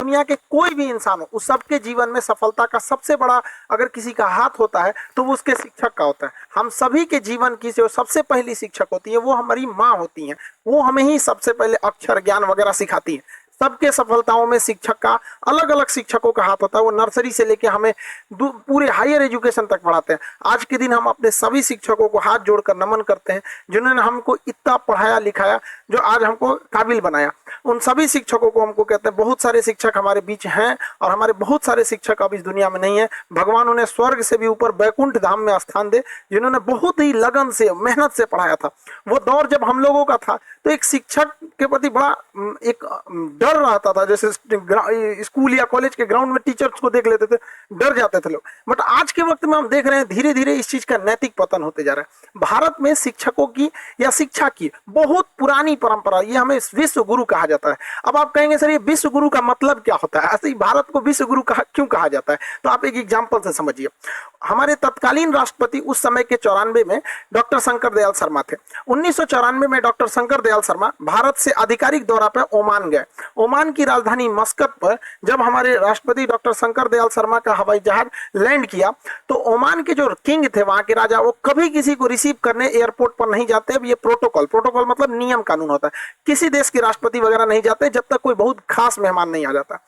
दुनिया के कोई भी इंसान हो, उस सबके जीवन में सफलता का सबसे बड़ा अगर किसी का हाथ होता है तो वो उसके शिक्षक का होता है। हम सभी के जीवन की जो सबसे पहली शिक्षक होती है वो हमारी माँ होती हैं। वो हमें ही सबसे पहले अक्षर ज्ञान वगैरह सिखाती है। सबके सफलताओं में शिक्षक का अलग अलग शिक्षकों का हाथ होता है। वो नर्सरी से लेके हमें पूरे हायर एजुकेशन तक पढ़ाते हैं। आज के दिन हम अपने सभी शिक्षकों को हाथ जोड़कर नमन करते हैं जिन्होंने हमको इतना पढ़ाया लिखाया, जो आज हमको काबिल बनाया। उन सभी शिक्षकों को हमको कहते हैं। बहुत सारे शिक्षक हमारे बीच हैं और हमारे बहुत सारे शिक्षक अब इस दुनिया में नहीं है। भगवान उन्हें स्वर्ग से भी ऊपर बैकुंठ धाम में स्थान दे, जिन्होंने बहुत ही लगन से मेहनत से पढ़ाया था। वो दौर जब हम लोगों का था तो एक शिक्षक के प्रति बड़ा एक डर रहता था। जैसे स्कूल या कॉलेज के ग्राउंड में टीचर्स को देख लेते थे, डर जाते थे लोग। बट आज के वक्त में हम देख रहे हैं धीरे धीरे इस चीज का नैतिक पतन होते जा रहा है। भारत में शिक्षकों की या शिक्षा की बहुत पुरानी परंपरा, ये हमें विश्व गुरु कहा जाता है। अब आप कहेंगे सर ये विश्व गुरु का मतलब क्या होता है, ऐसे ही भारत को विश्व गुरु क्यों कहा जाता है? तो आप एक एग्जाम्पल से समझिए। हमारे तत्कालीन राष्ट्रपति उस समय के 94 में डॉक्टर शंकर दयाल शर्मा थे। 1994 में डॉक्टर शंकर दयाल शर्मा भारत से आधिकारिक दौरा पर ओमान गए। ओमान की राजधानी मस्कत पर जब हमारे राष्ट्रपति डॉक्टर शंकर दयाल शर्मा का हवाई जहाज लैंड किया तो ओमान के जो किंग थे, वहां के राजा, वो कभी किसी को रिसीव करने एयरपोर्ट पर नहीं जाते। अब ये प्रोटोकॉल मतलब नियम कानून होता है। किसी देश के राष्ट्रपति वगैरह नहीं जाते जब तक कोई बहुत खास मेहमान नहीं आ जाता।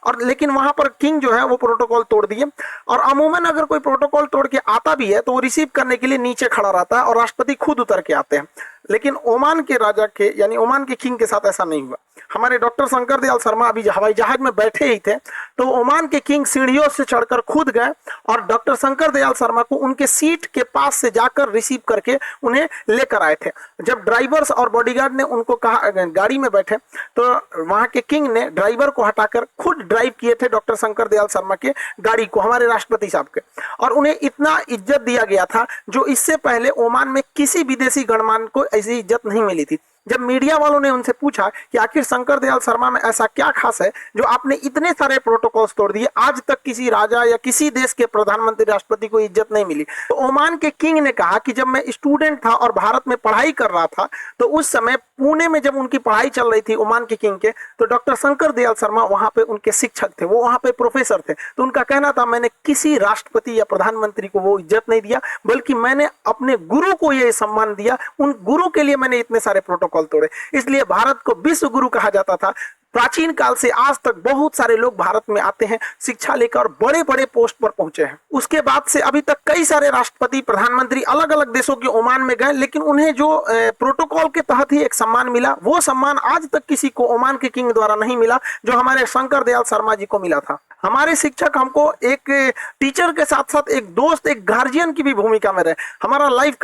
और लेकिन वहां पर किंग जो है वो प्रोटोकॉल तोड़ दिए। और अमूमन अगर कोई प्रोटोकॉल तोड़ के आता भी है तो वो रिसीव करने के लिए नीचे खड़ा रहता है और राष्ट्रपति खुद उतर के आते हैं। लेकिन ओमान के राजा के यानी ओमान के किंग के साथ ऐसा नहीं हुआ। हमारे डॉक्टर शंकर दयाल शर्मा अभी हवाई जहाज में बैठे ही थे तो ओमान के किंग सीढ़ियों से चढ़कर खुद गए और डॉक्टर शंकर दयाल शर्मा को उनके सीट के पास से जाकर रिसीव करके उन्हें लेकर आए थे। जब ड्राइवर्स और बॉडीगार्ड ने उनको कहा गाड़ी में बैठे तो वहां के किंग ने ड्राइवर को हटाकर खुद ड्राइव किए थे डॉक्टर शंकर दयाल शर्मा के गाड़ी को, हमारे राष्ट्रपति साहब के। और उन्हें इतना इज्जत दिया गया था जो इससे पहले ओमान में किसी विदेशी गणमान्य को ऐसी इज्जत नहीं मिली थी। जब मीडिया वालों ने उनसे पूछा कि आखिर शंकर दयाल शर्मा में ऐसा क्या खास है जो आपने इतने सारे प्रोटोकॉल्स तोड़ दिए, आज तक किसी राजा या किसी देश के प्रधानमंत्री राष्ट्रपति को इज्जत नहीं मिली, तो ओमान के किंग ने कहा कि जब मैं स्टूडेंट था और भारत में पढ़ाई कर रहा था तो उस समय पुणे में जब उनकी पढ़ाई चल रही थी ओमान के किंग के, तो डॉक्टर शंकर दयाल शर्मा वहां पे उनके शिक्षक थे, वो वहां पे प्रोफेसर थे। तो उनका कहना था मैंने किसी राष्ट्रपति या प्रधानमंत्री को वो इज्जत नहीं दिया, बल्कि मैंने अपने गुरु को ये सम्मान दिया। उन गुरु के लिए मैंने इतने सारे प्रोटोकॉल तोड़े। इसलिए भारत को विश्व गुरु कहा जाता था। प्राचीन काल से आज तक बहुत सारे लोग भारत में आते हैं, शिक्षा लेकर बड़े बड़े पोस्ट पर पहुंचे हैं। उसके बाद से अभी तक कई सारे राष्ट्रपति प्रधानमंत्री अलग अलग देशों के ओमान में गए, लेकिन उन्हें जो प्रोटोकॉल के तहत ही एक सम्मान मिला, वो सम्मान आज तक किसी को ओमान के किंग द्वारा नहीं मिला जो हमारे शंकर दयाल शर्मा जी को मिला था। हमारे शिक्षक हमको एक टीचर के साथ साथ एक दोस्त, एक गार्जियन की भी भूमिका में रहे। हमारा लाइफ